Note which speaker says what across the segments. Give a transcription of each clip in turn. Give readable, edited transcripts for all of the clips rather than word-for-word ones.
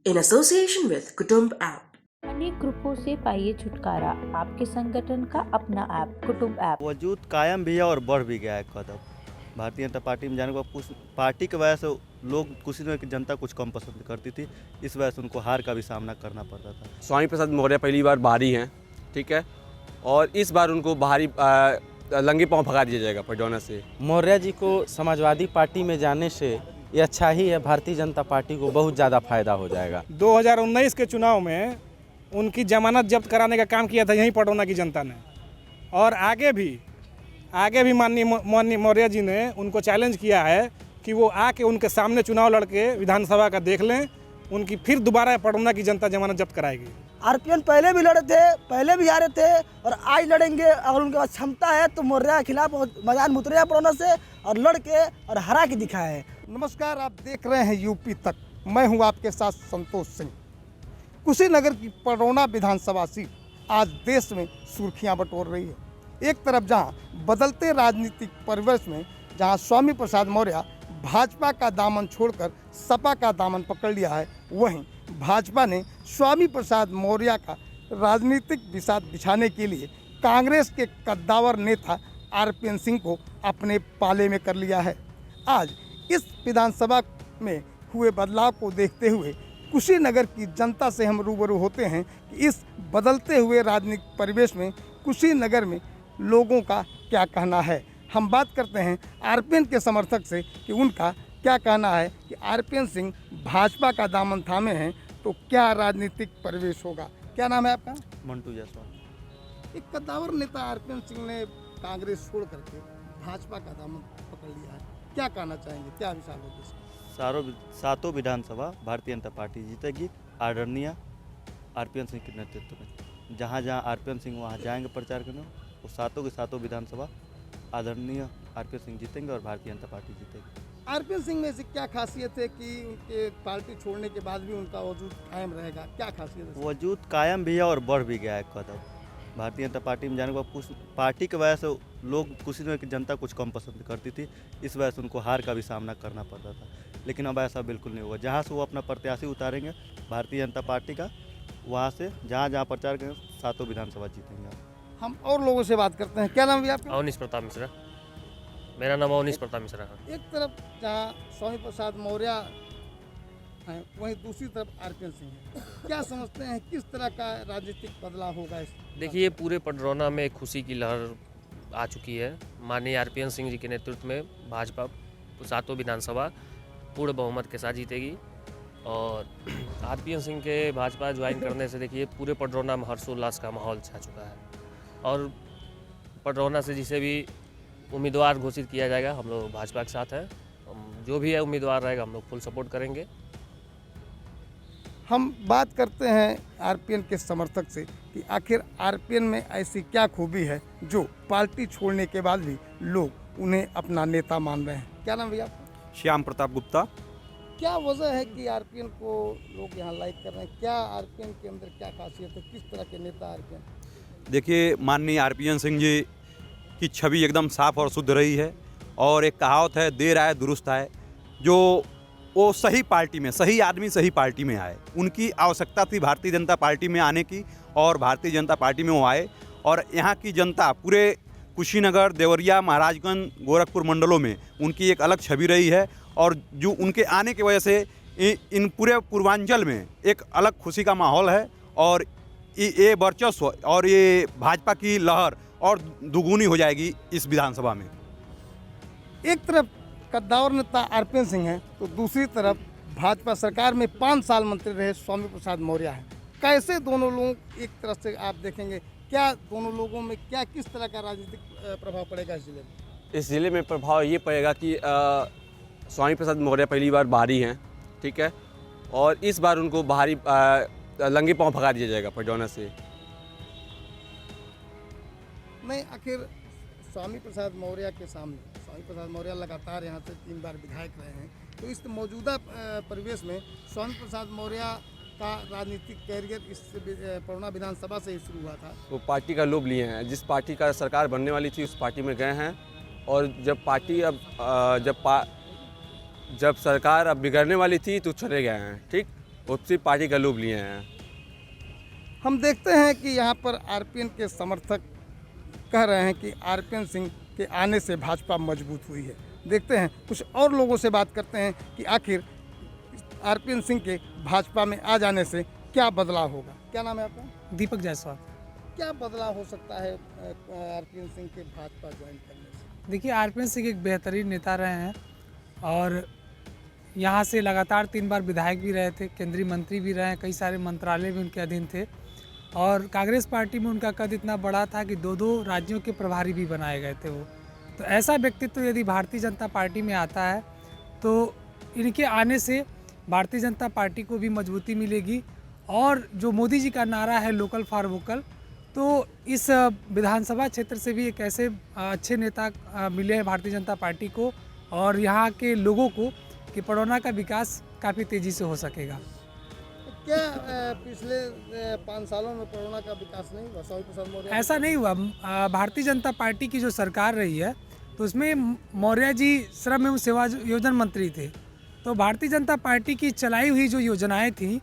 Speaker 1: in association with Kutumb app.
Speaker 2: अनेक ग्रुपों से पाइए छुटकारा, आपके संगठन का अपना ऐप कुटुंब ऐप।
Speaker 3: वजूद कायम भी है और बढ़ भी गया है कदम। भारतीय जनता पार्टी में जाने के बाद कुछ पार्टी की वजह से लोग कुछ दिनों की जनता कुछ कम पसंद करती थी, इस वजह से उनको हार का भी सामना करना पड़ता था।
Speaker 4: स्वामी प्रसाद मौर्य पहली बार बाहरी हैं, ठीक है, और इस बार उनको बाहरी लंगे पांव भगा दिया जाएगा पडरौना से।
Speaker 5: मौर्य जी को समाजवादी पार्टी में जाने से ये अच्छा ही है, भारतीय जनता पार्टी को बहुत ज़्यादा फायदा हो जाएगा।
Speaker 6: 2019 के चुनाव में उनकी जमानत जब्त कराने का काम किया था यहीं पडरौना की जनता ने, और आगे भी माननीय मौर्य जी ने उनको चैलेंज किया है कि वो आके उनके सामने चुनाव लड़के विधानसभा का देख लें, उनकी फिर दोबारा पडरौना की जनता जमानत जब्त कराएगी।
Speaker 7: आरपीएन पहले भी लड़े थे, पहले भी हारे थे और आज लड़ेंगे। अगर उनके पास क्षमता है तो मौर्य के खिलाफ मैदान में उतरे पडरौना से और लड़के और हरा के दिखाए है।
Speaker 8: नमस्कार, आप देख रहे हैं यूपी तक। मैं हूं आपके साथ संतोष सिंह। कुशीनगर की पडरौना विधानसभा सीट आज देश में सुर्खियां बटोर रही है। एक तरफ जहां बदलते राजनीतिक परिवेश में जहां स्वामी प्रसाद मौर्य भाजपा का दामन छोड़कर सपा का दामन पकड़ लिया है, वहीं भाजपा ने स्वामी प्रसाद मौर्य का राजनीतिक विषाद बिछाने के लिए कांग्रेस के कद्दावर नेता आरपीएन सिंह को अपने पाले में कर लिया है। आज इस विधानसभा में हुए बदलाव को देखते हुए कुशीनगर की जनता से हम रूबरू होते हैं कि इस बदलते हुए राजनीतिक परिवेश में कुशीनगर में लोगों का क्या कहना है। हम बात करते हैं आरपीएन के समर्थक से कि उनका क्या कहना है कि आरपीएन सिंह भाजपा का दामन थामे हैं तो क्या राजनीतिक परिवेश होगा। क्या नाम है आपका?
Speaker 3: मंटू जायसवाल।
Speaker 8: एक कद्दावर नेता आरपीएन सिंह ने कांग्रेस छोड़ करके भाजपा का दामन पकड़ लिया है, क्या कहना चाहेंगे, क्या विशाल होगी?
Speaker 3: सातों विधानसभा भारतीय जनता पार्टी जीतेगी, आदरणीय आरपीएन सिंह के नेतृत्व में। जहाँ जहाँ आरपीएन सिंह वहाँ जाएंगे प्रचार करने, वो सातों की सातों विधानसभा आदरणीय आरपीएन सिंह जीतेंगे और भारतीय जनता पार्टी जीतेगी।
Speaker 8: आरपीएन सिंह में ऐसी क्या खासियत है कि उनके पार्टी छोड़ने के बाद भी उनका वजूद कायम रहेगा, क्या खासियत है?
Speaker 3: वजूद कायम भी है और बढ़ भी गया है कदम। भारतीय जनता पार्टी में जाने के बाद कुछ पार्टी की वजह से लोग कुछ दिनों की जनता कुछ कम पसंद करती थी, इस वजह से उनको हार का भी सामना करना पड़ता था। लेकिन अब ऐसा बिल्कुल नहीं होगा। जहाँ से वो अपना प्रत्याशी उतारेंगे भारतीय जनता पार्टी का, वहाँ से जहाँ जहाँ प्रचार करेंगे सातों विधानसभा जीतेंगे।
Speaker 8: हम और लोगों से बात करते हैं। क्या नाम है आपका?
Speaker 9: अवनीश प्रताप मिश्रा। मेरा नाम अवनीश प्रताप मिश्रा है।
Speaker 8: एक तरफ जहाँ स्वामी प्रसाद मौर्य हैं, वहीं दूसरी तरफ आरपीएन सिंह है। क्या समझते हैं किस तरह का राजनीतिक बदलाव होगा?
Speaker 9: देखिए, पूरे पडरौना में एक खुशी की लहर आ चुकी है। माननीय आरपीएन सिंह जी के नेतृत्व में भाजपा सातों विधानसभा पूर्ण बहुमत के साथ जीतेगी और आरपीएन सिंह के भाजपा ज्वाइन करने से देखिए पूरे पडरौना में हर्षोल्लास का माहौल छा चुका है और पडरौना से जिसे भी उम्मीदवार घोषित किया जाएगा, हम लोग भाजपा के साथ हैं। जो भी है उम्मीदवार रहेगा, हम लोग फुल सपोर्ट करेंगे।
Speaker 8: हम बात करते हैं आरपीएन के समर्थक से कि आखिर आरपीएन में ऐसी क्या खूबी है जो पार्टी छोड़ने के बाद भी लोग उन्हें अपना नेता मान रहे हैं। क्या नाम भैया आपका?
Speaker 4: श्याम प्रताप गुप्ता।
Speaker 8: क्या वजह है कि आरपीएन को लोग यहाँ लाइक कर रहे हैं? क्या आरपीएन के अंदर क्या खासियत है, किस तरह के नेता आरपीएन?
Speaker 4: देखिए, माननीय आरपीएन सिंह जी की छवि एकदम साफ और शुद्ध रही है और एक कहावत है, देर आए दुरुस्त आए। जो वो सही पार्टी में, सही आदमी सही पार्टी में आए, उनकी आवश्यकता थी भारतीय जनता पार्टी में आने की और भारतीय जनता पार्टी में वो आए और यहाँ की जनता पूरे कुशीनगर, देवरिया, महाराजगंज, गोरखपुर मंडलों में उनकी एक अलग छवि रही है और जो उनके आने की वजह से इन पूरे पूर्वांचल में एक अलग खुशी का माहौल है और ये वर्चस्व और ये भाजपा की लहर और दुगुनी हो जाएगी इस विधानसभा में।
Speaker 8: एक तरफ कद्दावर नेता आरपीएन सिंह हैं तो दूसरी तरफ भाजपा सरकार में 5 साल मंत्री रहे स्वामी प्रसाद मौर्य हैं। कैसे दोनों लोग एक तरह से आप देखेंगे, क्या दोनों लोगों में क्या किस तरह का राजनीतिक प्रभाव पड़ेगा इस जिले में?
Speaker 4: इस जिले में प्रभाव ये पड़ेगा कि स्वामी प्रसाद मौर्य पहली बार बाहरी हैं, ठीक है, और इस बार उनको बाहरी लंगे पांव भगा दिया जाएगा पडरौना से।
Speaker 8: नहीं, आखिर स्वामी प्रसाद मौर्य के सामने, स्वामी प्रसाद मौर्य लगातार यहाँ से 3 बार विधायक रहे हैं, तो इस मौजूदा परिवेश में स्वामी प्रसाद मौर्य का राजनीतिक कैरियर इस पडरौना विधानसभा से ही शुरू हुआ था।
Speaker 4: वो पार्टी का लोभ लिए हैं, जिस पार्टी का सरकार बनने वाली थी उस पार्टी में गए हैं और जब पार्टी जब सरकार अब बिगड़ने वाली थी तो चले गए हैं, ठीक। वो सिर्फ पार्टी का लूप लिए हैं।
Speaker 8: हम देखते हैं कि यहाँ पर आरपीएन के समर्थक कह रहे हैं कि आरपीएन सिंह के आने से भाजपा मजबूत हुई है। देखते हैं कुछ और लोगों से बात करते हैं कि आखिर आरपीएन सिंह के भाजपा में आ जाने से क्या बदलाव होगा। क्या नाम है आपका?
Speaker 6: दीपक जायसवाल।
Speaker 8: क्या बदलाव हो सकता है आरपीएन सिंह के भाजपा ज्वाइन करने से?
Speaker 6: देखिए, आरपीएन सिंह एक बेहतरीन नेता रहे हैं और यहाँ से लगातार 3 बार विधायक भी रहे थे, केंद्रीय मंत्री भी रहे हैं, कई सारे मंत्रालय भी उनके अधीन थे और कांग्रेस पार्टी में उनका कद इतना बड़ा था कि 2-2 राज्यों के प्रभारी भी बनाए गए थे वो। तो ऐसा व्यक्तित्व यदि भारतीय जनता पार्टी में आता है तो इनके आने से भारतीय जनता पार्टी को भी मजबूती मिलेगी और जो मोदी जी का नारा है लोकल फॉर वोकल, तो इस विधानसभा क्षेत्र से भी एक ऐसे अच्छे नेता मिले हैं भारतीय जनता पार्टी को और यहाँ के लोगों को कि पडरौना का विकास काफ़ी तेज़ी से हो सकेगा।
Speaker 8: क्या पिछले 5 सालों में पडरौना का विकास नहीं हुआ? स्वामी प्रसाद मौर्य
Speaker 6: ऐसा नहीं हुआ। भारतीय जनता पार्टी की जो सरकार रही है तो उसमें मौर्य जी श्रम एवं सेवा योजना मंत्री थे, तो भारतीय जनता पार्टी की चलाई हुई जो योजनाएं थी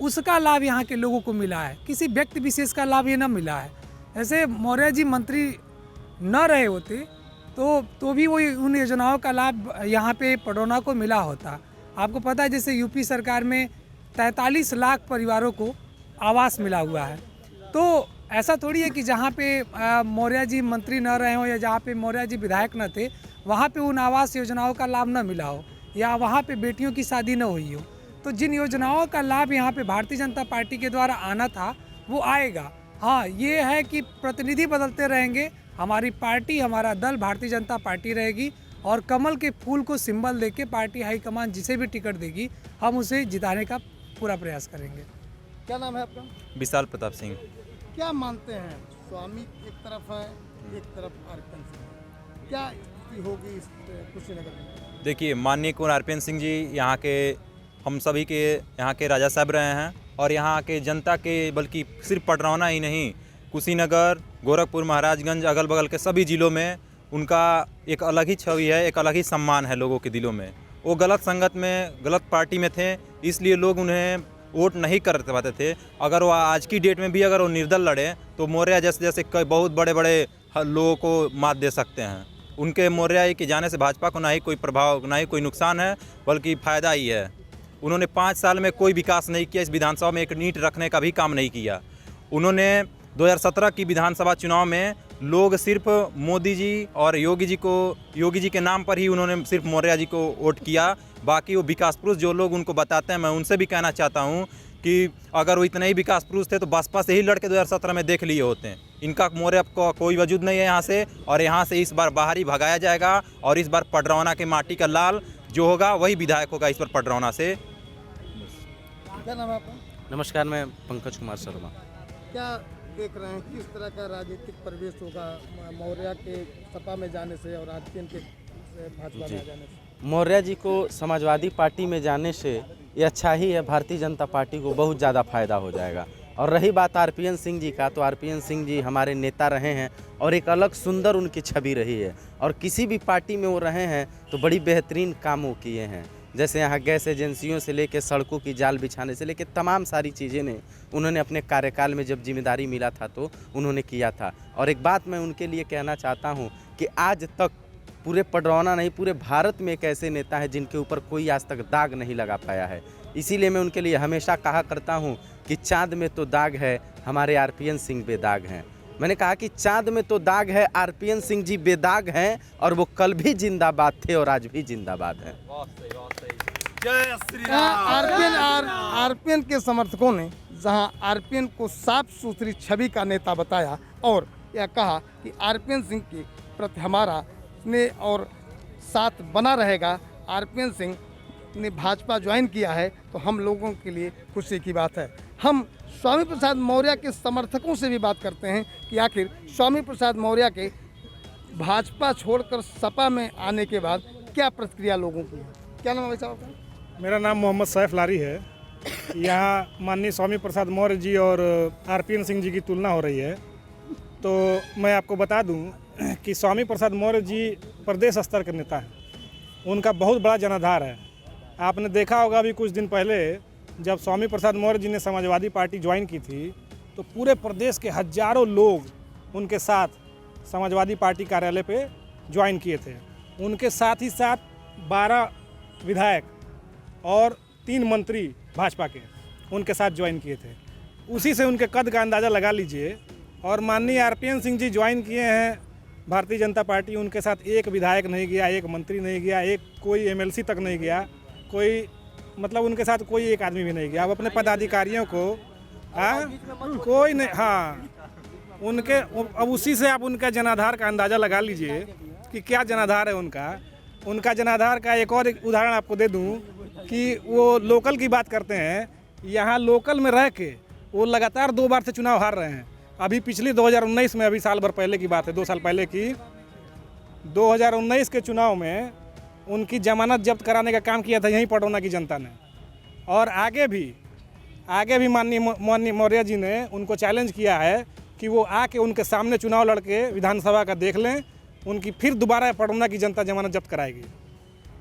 Speaker 6: उसका लाभ यहाँ के लोगों को मिला है, किसी व्यक्ति विशेष का लाभ ये न मिला है। ऐसे मौर्य जी मंत्री न रहे होते तो भी वो उन योजनाओं का लाभ यहाँ पे पडरौना को मिला होता। आपको पता है जैसे यूपी सरकार में 43 लाख परिवारों को आवास मिला हुआ है, तो ऐसा थोड़ी है कि जहाँ पे मौर्य जी मंत्री न रहे हों या जहाँ पे मौर्य जी विधायक न थे वहाँ पे उन आवास योजनाओं का लाभ न मिला हो या वहाँ पे बेटियों की शादी न हुई हो। तो जिन योजनाओं का लाभ यहाँ पे भारतीय जनता पार्टी के द्वारा आना था वो आएगा। हाँ, ये है कि प्रतिनिधि बदलते रहेंगे, हमारी पार्टी, हमारा दल भारतीय जनता पार्टी रहेगी और कमल के फूल को सिंबल देके पार्टी हाईकमान जिसे भी टिकट देगी हम उसे जिताने का पूरा प्रयास करेंगे।
Speaker 8: क्या नाम है आपका?
Speaker 4: विशाल प्रताप सिंह।
Speaker 8: क्या मानते हैं, स्वामी एक तरफ है एक तरफ आरपीएन सिंह, क्या स्थिति होगी इस कुशीनगर में?
Speaker 4: देखिए, माननीय कुंवर आरपीएन सिंह जी यहाँ के हम सभी के यहाँ के राजा साहब रहे हैं और यहाँ के जनता के बल्कि सिर्फ पडरौना ही नहीं, कुशीनगर, गोरखपुर, महाराजगंज, अगल बगल के सभी ज़िलों में उनका एक अलग ही छवि है, एक अलग ही सम्मान है लोगों के दिलों में। वो गलत संगत में, गलत पार्टी में थे, इसलिए लोग उन्हें वोट नहीं कर पाते थे। अगर वो आज की डेट में भी अगर वो निर्दल लड़े तो मौर्य जैसे कई बहुत बड़े बड़े लोगों को मात दे सकते हैं। उनके मौर्य के जाने से भाजपा को ना ही कोई प्रभाव, ना ही कोई नुकसान है, बल्कि फ़ायदा ही है। उन्होंने 5 साल में कोई विकास नहीं किया, इस विधानसभा में एक नींट रखने का भी काम नहीं किया। उन्होंने 2017 की विधानसभा चुनाव में लोग सिर्फ मोदी जी और योगी जी के नाम पर ही उन्होंने सिर्फ मौर्य जी को वोट किया। बाकी वो विकास पुरुष जो लोग उनको बताते हैं, मैं उनसे भी कहना चाहता हूँ कि अगर वो इतने ही विकास पुरुष थे तो बसपा से ही लड़के 2017 में देख लिए होते हैं। इनका मौर्य को कोई वजूद नहीं है यहाँ से, और यहाँ से इस बार बाहर ही भगाया जाएगा और इस बार पडरौना के माटी का लाल जो होगा वही विधायक होगा इस बार पडरौना से।
Speaker 8: क्या नाम है आपका?
Speaker 5: नमस्कार, मैं पंकज कुमार शर्मा।
Speaker 8: क्या देख रहे हैं किस तरह का राजनीतिक परिवेश होगा मौर्य के सपा में जाने से और आरपीएन के भाजपा में जाने से?
Speaker 5: मौर्य जी को समाजवादी पार्टी में जाने से ये अच्छा ही है, भारतीय जनता पार्टी को बहुत ज़्यादा फायदा हो जाएगा। और रही बात आरपीएन सिंह जी का, तो आरपीएन सिंह जी हमारे नेता रहे हैं और एक अलग सुंदर उनकी छवि रही है और किसी भी पार्टी में वो रहे हैं तो बड़ी बेहतरीन काम वो किए हैं। जैसे यहाँ गैस एजेंसियों से लेके सड़कों की जाल बिछाने से लेके तमाम सारी चीज़ें ने उन्होंने अपने कार्यकाल में जब जिम्मेदारी मिला था तो उन्होंने किया था। और एक बात मैं उनके लिए कहना चाहता हूँ कि आज तक पूरे पडरौना नहीं, पूरे भारत में एक ऐसे नेता है जिनके ऊपर कोई आज तक दाग नहीं लगा पाया है। इसीलिए मैं उनके लिए हमेशा कहा करता हूँ कि चाँद में तो दाग है, हमारे आरपीएन सिंह बेदाग हैं। मैंने कहा कि चाँद में तो दाग है, आरपीएन सिंह जी बेदाग हैं और वो कल भी जिंदाबाद थे और आज भी जिंदाबाद हैं।
Speaker 8: आरपीएन के समर्थकों ने जहां आरपीएन को साफ सुथरी छवि का नेता बताया और यह कहा कि आरपीएन सिंह के प्रति हमारा स्नेह और साथ बना रहेगा। आरपीएन सिंह ने भाजपा ज्वाइन किया है तो हम लोगों के लिए खुशी की बात है। हम स्वामी प्रसाद मौर्य के समर्थकों से भी बात करते हैं कि आखिर स्वामी प्रसाद मौर्य के भाजपा छोड़कर सपा में आने के बाद क्या प्रतिक्रिया लोगों की है। क्या नाम है साहब आपका?
Speaker 6: मेरा नाम मोहम्मद सैफ लारी है। यहाँ माननीय स्वामी प्रसाद मौर्य जी और आरपीएन सिंह जी की तुलना हो रही है, तो मैं आपको बता दूं कि स्वामी प्रसाद मौर्य जी प्रदेश स्तर के नेता हैं, उनका बहुत बड़ा जनाधार है। आपने देखा होगा अभी कुछ दिन पहले जब स्वामी प्रसाद मौर्य जी ने समाजवादी पार्टी ज्वाइन की थी तो पूरे प्रदेश के हजारों लोग उनके साथ समाजवादी पार्टी कार्यालय पे ज्वाइन किए थे। उनके साथ ही साथ 12 विधायक और 3 मंत्री भाजपा के उनके साथ ज्वाइन किए थे। उसी से उनके कद का अंदाज़ा लगा लीजिए। और माननीय आरपीएन सिंह जी ज्वाइन किए हैं भारतीय जनता पार्टी, उनके साथ एक विधायक नहीं गया, एक मंत्री नहीं गया, एक कोई एमएलसी तक नहीं गया, कोई मतलब उनके साथ कोई एक आदमी भी नहीं गया। अब अपने पदाधिकारियों को कोई नहीं, हाँ उनके, अब उसी से आप उनका जनाधार का अंदाज़ा लगा लीजिए कि क्या जनाधार है उनका जनाधार का एक और उदाहरण आपको दे दूं कि वो लोकल की बात करते हैं। यहाँ लोकल में रह के वो लगातार 2 बार से चुनाव हार रहे हैं। अभी पिछली 2019 में, अभी साल भर पहले की बात है, 2 साल पहले की, 2019 के चुनाव में उनकी जमानत जब्त कराने का काम किया था यहीं पटौना की जनता ने। और आगे भी माननीय मौर्य जी ने उनको चैलेंज किया है कि वो आके उनके सामने चुनाव लड़के विधानसभा का देख लें, उनकी फिर दोबारा पटौना की जनता जमानत जब्त कराएगी।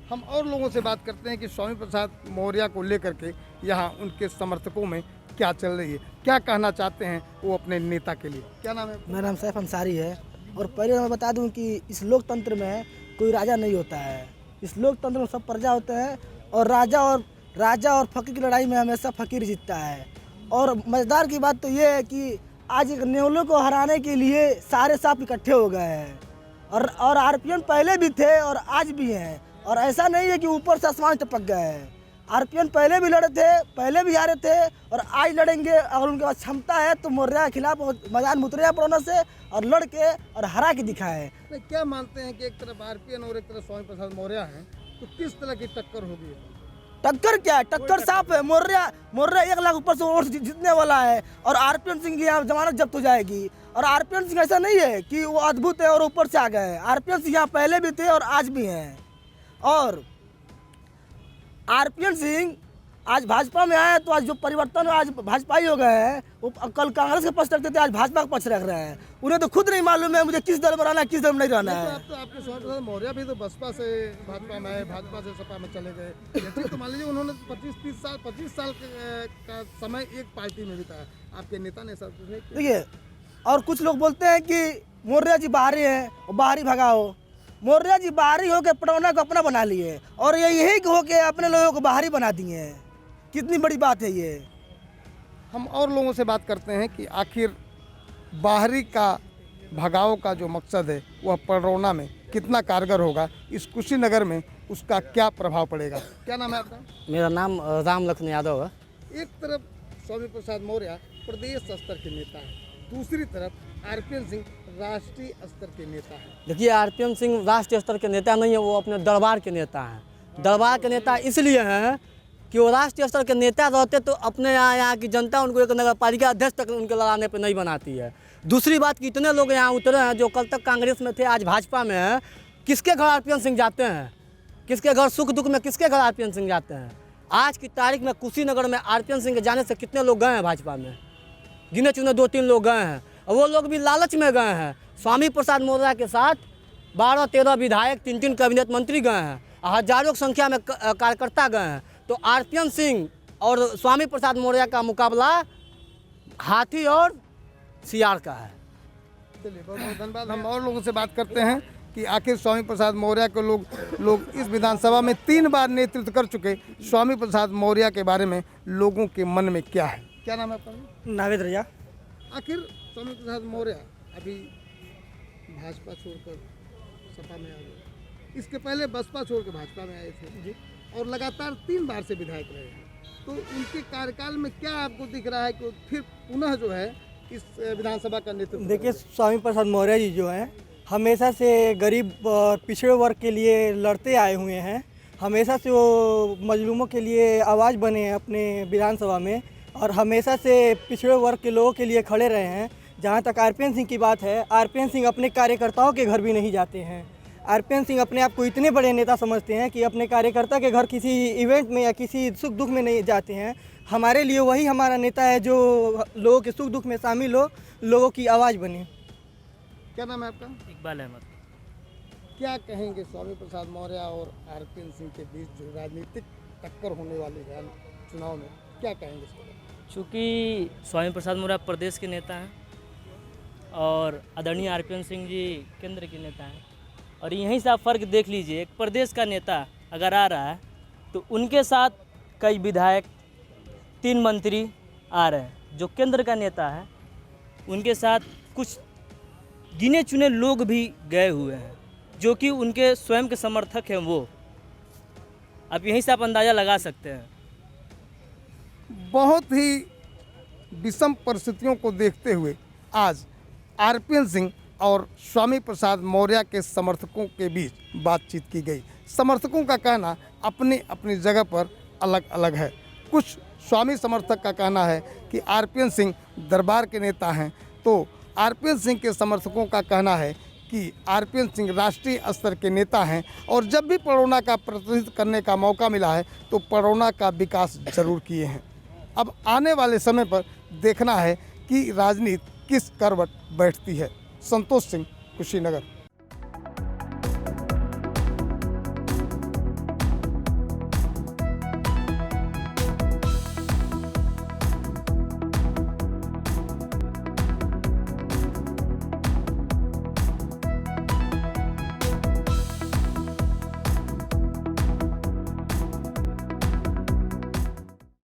Speaker 8: हम और लोगों से बात करते हैं कि स्वामी प्रसाद मौर्य को लेकर के यहाँ उनके समर्थकों में क्या चल रही है, क्या कहना चाहते हैं वो अपने नेता के लिए। क्या नाम है?
Speaker 7: मेरा नाम सैफ अंसारी है। और पहले मैं बता दूं कि इस लोकतंत्र में कोई राजा नहीं होता है। इस लोकतंत्र में सब प्रजा होते हैं और राजा और फकीर की लड़ाई में हमेशा फकीर जीतता है। और मज़ेदार की बात तो ये है कि आज एक न्योले को हराने के लिए सारे सांप इकट्ठे हो गए हैं। और आरपीएन पहले भी थे और आज भी हैं। और ऐसा नहीं है कि ऊपर से आसमान टपक गए हैं। आरपीएन पहले भी लड़े थे, पहले भी हारे थे और आज लड़ेंगे। अगर उनके पास क्षमता है तो मौर्य के खिलाफ मैदान में उतरे पड़ोना से और लड़ के और हरा के दिखाए।
Speaker 8: क्या मानते हैं कि एक तरफ आरपीएन और एक तरफ स्वामी प्रसाद मौर्य हैं, तो किस तरह की टक्कर होगी?
Speaker 7: टक्कर क्या है? टक्कर साफ है। मौर्य 1 लाख ऊपर से वोट जीतने वाला है और आरपीएन सिंह की यहाँ जमानत जब्त हो जाएगी। और आरपीएन सिंह ऐसा नहीं है कि वो अद्भुत है और ऊपर से आ गए हैं। आरपीएन सिंह यहाँ पहले भी थे और आज भी हैं। और आरपीएन सिंह आज भाजपा में आए तो आज जो परिवर्तन आज भाजपा ही हो गए हैं। वो कल कांग्रेस के पक्ष रखते थे, आज भाजपा का पक्ष रख रहे हैं। उन्हें तो खुद नहीं मालूम है मुझे किस दल में रहना है, किस दल में नहीं रहना है।
Speaker 8: तो आपके स्वामी प्रसाद मौर्य भी तो बसपा से भाजपा में आए, भाजपा से सपा में चले गए। तो मान लीजिए उन्होंने 25 साल का समय एक पार्टी में बिताया। आपके नेता ने सब कुछ
Speaker 7: देखिए। और कुछ लोग बोलते हैं कि मौर्य जी बाहरी हैं और बाहरी भगाओ। मौर्य जी बाहरी होकर पटौना को अपना बना लिए और यही होके अपने लोगों को बाहरी बना दिए हैं। कितनी बड़ी बात है ये।
Speaker 8: हम और लोगों से बात करते हैं कि आखिर बाहरी का भगाव का जो मकसद है वह पटौना में कितना कारगर होगा, इस कुशीनगर में उसका क्या प्रभाव पड़ेगा। क्या नाम है आपका?
Speaker 10: मेरा नाम राम लखन यादव है।
Speaker 8: एक तरफ स्वामी प्रसाद मौर्य प्रदेश स्तर के नेता है, दूसरी तरफ आरपीएन सिंह राष्ट्रीय स्तर के नेता हैं।
Speaker 10: देखिए, आरपीएन सिंह राष्ट्रीय स्तर के नेता नहीं है, वो अपने दरबार के नेता हैं। दरबार के नेता इसलिए हैं कि वो राष्ट्रीय स्तर के नेता रहते तो अपने यहाँ की जनता उनको एक नगर पालिका अध्यक्ष तक उनके लगाने पे नहीं बनाती है। दूसरी बात कि इतने लोग यहाँ उतरे हैं जो कल तक कांग्रेस में थे, आज भाजपा में हैं। किसके घर आरपीएन सिंह जाते हैं? किसके घर सुख दुख में किसके घर आरपीएन सिंह जाते हैं? आज की तारीख में कुशीनगर में आरपीएन सिंह के जाने से कितने लोग गए हैं भाजपा में? गिने चुने 2-3 लोग गए हैं और वो लोग भी लालच में गए हैं। स्वामी प्रसाद मौर्य के साथ 12-13 विधायक, 3-3 कैबिनेट मंत्री गए हैं, हजारों की संख्या में कार्यकर्ता गए हैं। तो आरपीएन सिंह और स्वामी प्रसाद मौर्य का मुकाबला हाथी और सियार का है।
Speaker 8: चलिए, बहुत बहुत धन्यवाद। हम और लोगों से बात करते हैं कि आखिर स्वामी प्रसाद मौर्य को लोग इस विधानसभा में 3 बार नेतृत्व कर चुके स्वामी प्रसाद मौर्य के बारे में लोगों के मन में क्या है। क्या नाम है आपका?
Speaker 7: नावेद रजा।
Speaker 8: आखिर स्वामी प्रसाद मौर्य अभी भाजपा छोड़कर सपा में आ गए, इसके पहले बसपा छोड़ के भाजपा में आए थे जी, और लगातार 3 बार से विधायक रहे हैं। तो उनके कार्यकाल में क्या आपको दिख रहा है कि फिर पुनः जो है इस विधानसभा का नेतृत्व?
Speaker 11: देखिए, स्वामी प्रसाद मौर्य जी जो हैं हमेशा से गरीब और पिछड़े वर्ग के लिए लड़ते आए हुए हैं। हमेशा से वो मजलूमों के लिए आवाज़ बने हैं अपने विधानसभा में और हमेशा से पिछड़े वर्ग के लोगों के लिए खड़े रहे हैं। जहाँ तक आरपीएन सिंह की बात है, आरपीएन सिंह अपने कार्यकर्ताओं के घर भी नहीं जाते हैं। आरपीएन सिंह अपने आप को इतने बड़े नेता समझते हैं कि अपने कार्यकर्ता के घर किसी इवेंट में या किसी सुख दुख में नहीं जाते हैं। हमारे लिए वही हमारा नेता है जो लोगों के सुख दुख में शामिल हो, लोगों की आवाज़ बने।
Speaker 8: क्या नाम है आपका?
Speaker 12: इकबाल अहमद।
Speaker 8: क्या कहेंगे स्वामी प्रसाद मौर्य और आरपीएन सिंह के बीच जो राजनीतिक टक्कर होने वाली है चुनाव में, क्या कहेंगे इसके बारे
Speaker 10: चूँकि स्वामी प्रसाद मौर्य प्रदेश के नेता हैं और आदरणीय आरपीएन सिंह जी केंद्र के नेता हैं, और यहीं से आप फ़र्क देख लीजिए, एक प्रदेश का नेता अगर आ रहा है तो उनके साथ कई विधायक, 3 मंत्री आ रहे हैं। जो केंद्र का नेता है उनके साथ कुछ गिने चुने लोग भी गए हुए हैं जो कि उनके स्वयं के समर्थक हैं। वो आप यहीं से आप अंदाज़ा लगा सकते हैं।
Speaker 8: बहुत ही विषम परिस्थितियों को देखते हुए आज आरपीएन सिंह और स्वामी प्रसाद मौर्य के समर्थकों के बीच बातचीत की गई। समर्थकों का कहना अपनी अपनी जगह पर अलग अलग है। कुछ स्वामी समर्थक का कहना है कि आरपीएन सिंह दरबार के नेता हैं, तो आरपीएन सिंह के समर्थकों का कहना है कि आरपीएन सिंह राष्ट्रीय स्तर के नेता हैं और जब भी पड़ौना का प्रतिनिधित्व करने का मौका मिला है तो पड़ौना का विकास जरूर किए हैं। अब आने वाले समय पर देखना है कि राजनीति किस करवट बैठती है। संतोष सिंह, कुशीनगर।